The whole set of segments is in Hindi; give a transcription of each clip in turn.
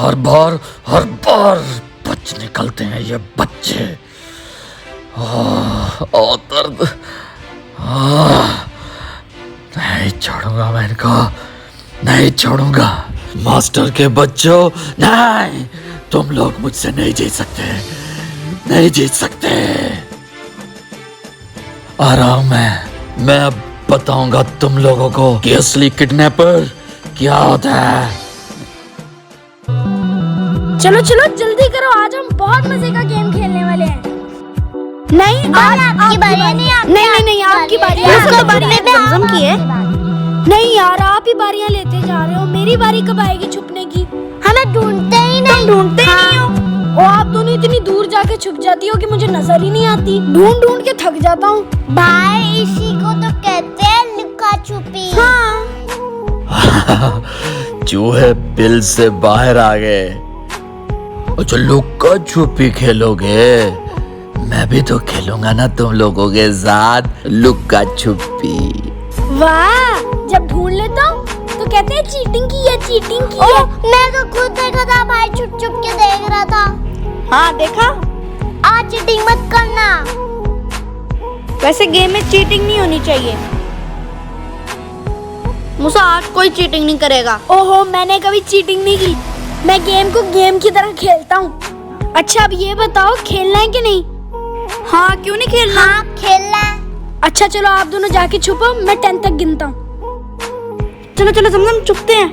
हर बार बच निकलते हैं ये बच्चे। दर्द। नहीं छोड़ूंगा मैं इनको, नहीं छोड़ूंगा। मास्टर के बच्चों, नहीं, तुम लोग मुझसे नहीं जीत सकते, नहीं जीत सकते। आ रहा हूं मैं अब बताऊंगा तुम लोगों को कि असली किडनैपर क्या होता है। चलो चलो जल्दी करो, आज हम बहुत मजे का गेम खेलने वाले हैं। नहीं आपकी बारी नहीं आपकी बारी ज़मज़म की है। नहीं यार, आप ही बारियां लेते जा रहे हो, मेरी बारी कब आएगी छुपने की? हमें ढूंढते ही नहीं। ढूंढते ही नहीं हो, और आप दोनों इतनी दूर जाके छुप जाती हो कि मुझे नजर ही नहीं आती। ढूंढ ढूंढ के थक जाता हूँ। भाई इसी को तो कहते हैं लुका छुपी। हाँ। चूहे बिल से बाहर आ गए। अच्छा लुक्का छुपी खेलोगे? मैं भी तो खेलूंगा ना तुम लोगों के साथ लुक्का छुपी। वाह, जब ढूंढ लेता हूँ तो कहते हैं चीटिंग की है, चीटिंग की है। मैं तो खुद देखा था भाई, छुप छुप के देख रहा था। हाँ देखा। आज चीटिंग मत करना। वैसे गेम में चीटिंग नहीं होनी चाहिए। मुसा आज कोई चीटिंग नहीं करेगा। ओहो, मैंने कभी चीटिंग नहीं की। मैं गेम को गेम की तरह खेलता हूँ। अच्छा अब ये बताओ, खेलना है कि नहीं? हाँ क्यों नहीं खेलना? हाँ खेलना है। अच्छा चलो आप दोनों जाके छुपो, मैं 10 तक गिनता हूँ। चलो चलो ज़मज़म छुपते हैं।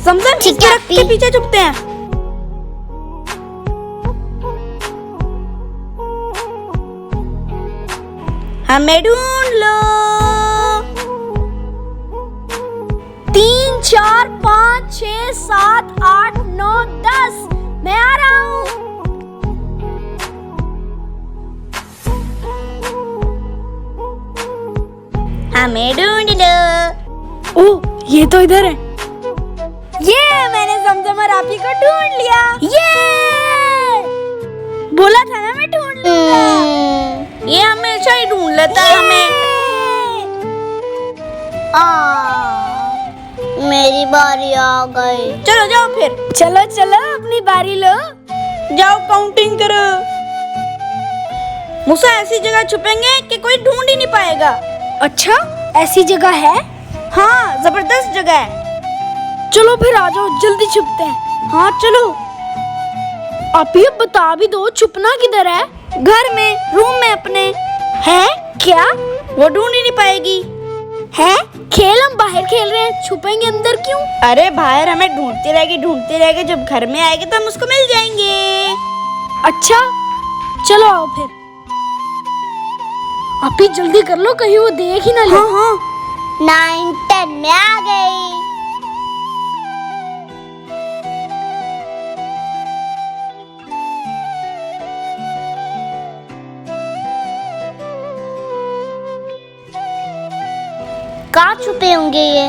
ज़मज़म ठीक है, के पीछे छुपते हैं। हमें ढूंढ लो। 3 4 5 6 7 8 9 10। मैं आ रहा हूँ। हमें ढूंढ लो। ओह, ये तो इधर है। ये मैंने ज़मज़म और आपी को ढूंढ लिया। ये बोला था ना मैं ढूंढ लूंगा। ये हमेशा ही ढूंढ लेता है हमें। मेरी बारी आ गई। चलो जाओ फिर। चलो चलो अपनी बारी लो। जाओ काउंटिंग करो। मूसा ऐसी जगह छुपेंगे कि कोई ढूंढ ही नहीं पाएगा। अच्छा ऐसी जगह है? हाँ जबरदस्त जगह है। चलो फिर आ जाओ, जल्दी छुपते हैं। हाँ चलो। आप ये बता भी दो, छुपना किधर है? घर में, रूम में अपने। है क्या? वो ढूंढ ही नहीं पाएगी। है? खेल हम बाहर खेल रहे हैं, छुपेंगे अंदर क्यों? अरे बाहर हमें ढूंढती रहेगी, जब घर में आएगी तो हम उसको मिल जाएंगे। अच्छा चलो आओ फिर। आप ही जल्दी कर लो, कहीं वो देख ही ना ले। हाँ हाँ 9 10 में आ गई। कहाँ छुपे होंगे ये?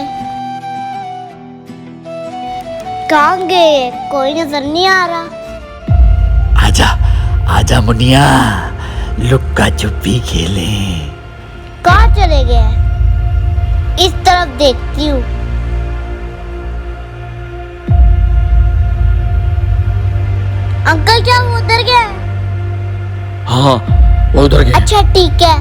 कहाँ गए? कोई नजर नहीं आ रहा। आजा आजा मुनिया, लुक्का छुपी खेलें। कहाँ चले गए? इस तरफ देखती हूँ। अंकल क्या वो उधर गए? हाँ वो उधर गए। अच्छा ठीक है।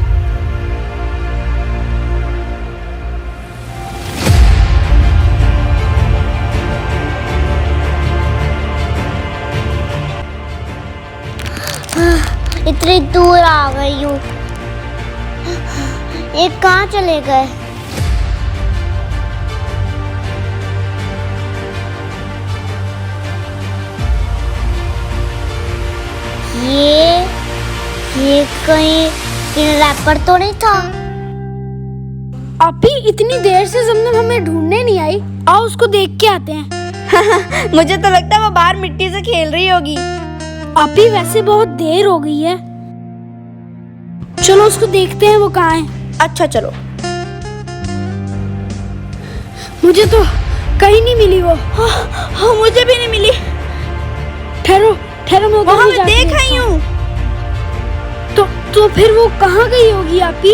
इतनी दूर आ गई हूँ। ये कहाँ चले गए? ये कहीं रैपर तो नहीं था? आप ही इतनी देर से ज़मज़म हमें ढूंढने नहीं आई। आओ उसको देख के आते हैं। मुझे तो लगता है वो बाहर मिट्टी से खेल रही होगी। आप ही वैसे बहुत देर हो गई है, चलो उसको देखते हैं वो कहाँ है। अच्छा चलो। मुझे तो कहीं नहीं मिली वो। हाँ मुझे भी नहीं मिली। ठहरो ठहरो, मैं वहाँ उधर मैं जाके देख आई देखता हूँ। तो फिर वो कहाँ गई होगी? आप ही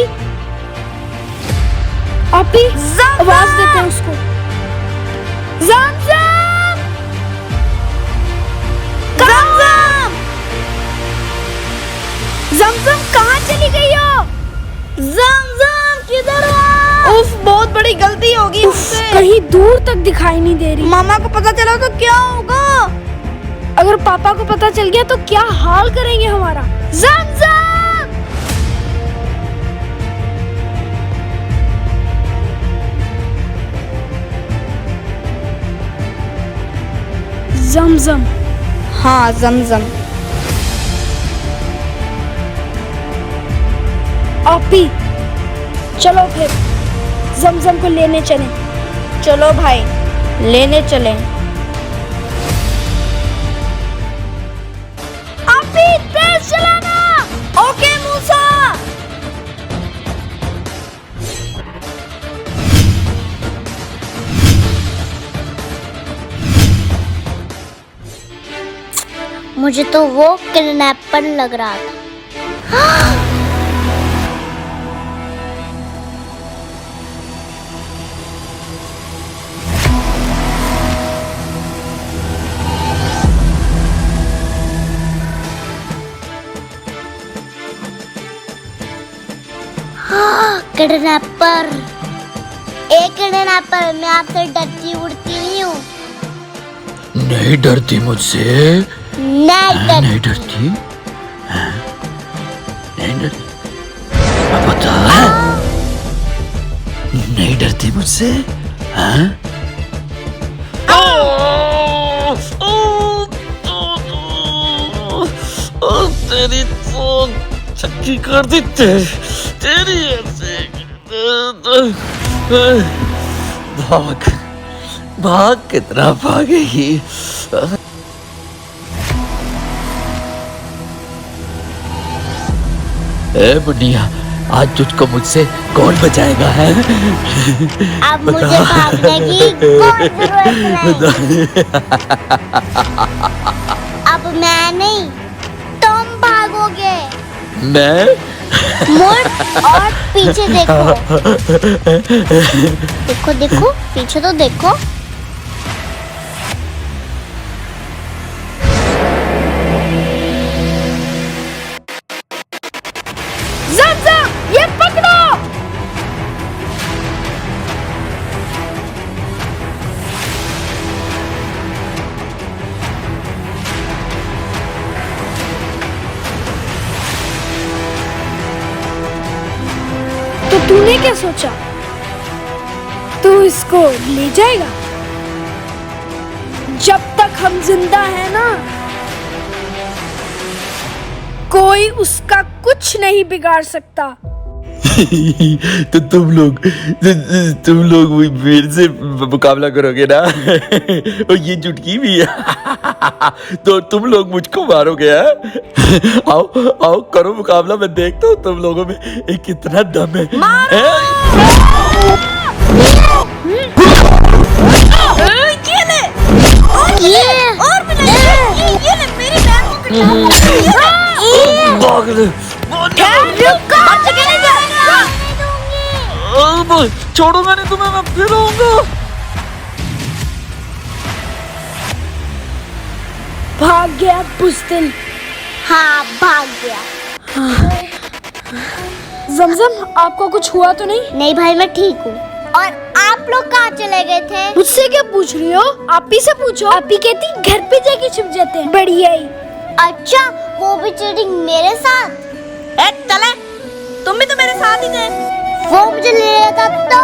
आप ही आवाज देते हैं उसको। ज़मज़म! ज़मज़म! ज़मज़म कहाँ चली गई हो? ज़मज़म किधर हो? उफ, बहुत बड़ी गलती होगी मुझसे। कहीं दूर तक दिखाई नहीं दे रही। मामा को पता चला तो क्या होगा? अगर पापा को पता चल गया तो क्या हाल करेंगे हमारा। ज़मज़म! ज़मज़म। हाँ, ज़मज़म। आप ही चलो फिर ज़मज़म को लेने चलें। चलो भाई, लेने चलें। आप ही तेज चलाना। ओके मूसा। मुझे तो वो किडनैपर लग रहा था। किडनैपर, एक किडनैपर, मैं आपसे डरती उड़ती नहीं हूँ। नहीं डरती मुझसे? नहीं डरती? हाँ? नहीं डरती? बता, नहीं डरती मुझसे? हाँ? तेरी तो चक्की कर दी तेरी ऐसे। भाग भाग, कितना भागेगी? ए बुढ़िया, आज तुझको मुझसे कौन बचाएगा है? अब मुझे भागने की कोई जरूरत नहीं। अब मैं नहीं, तुम भागोगे। मैं? मुड़ और पीछे देखो। देखो देखो, पीछे तो देखो। ज़मज़म, ये पकड़ो। तो तूने क्या सोचा? तू इसको ले जाएगा? जब तक हम जिंदा हैं ना, कोई उसका कुछ नहीं बिगाड़ सकता। तो तुम लोग मेरे से मुकाबला करोगे ना? और ये चुटकी भी है। तो तुम लोग मुझको मारोगे? आओ आओ करो मुकाबला, मैं देखता हूँ तुम लोगों में कितना दम है। छोड़ूंगा नहीं तुम्हें, मैं फिर आऊंगा। भाग गया बुज़दिल। हाँ, भाग गया। ज़मज़म, आपको कुछ हुआ तो नहीं? नहीं भाई, मैं ठीक हूँ। और आप लोग कहाँ चले गए थे? मुझसे क्या पूछ रही हो? आप ही से पूछो। आप ही कहती घर पे जाके छुप जाते हैं। बढ़िया ही। अच्छा, वो भी चीटिंग मेरे साथ? चले, तुम भी तो मेरे साथ ही थे। वो मुझे ले जाता तो?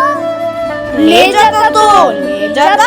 ले जाता तो ले जाता।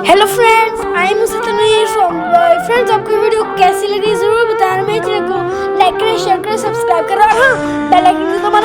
Hello friends, I am Mustanvir from friends. आपको वीडियो कैसी लगी जरूर बताना। मेरे चैनल को लाइक करें, शेयर करें, सब्सक्राइब करें और हाँ, बेल आइकन को दबाना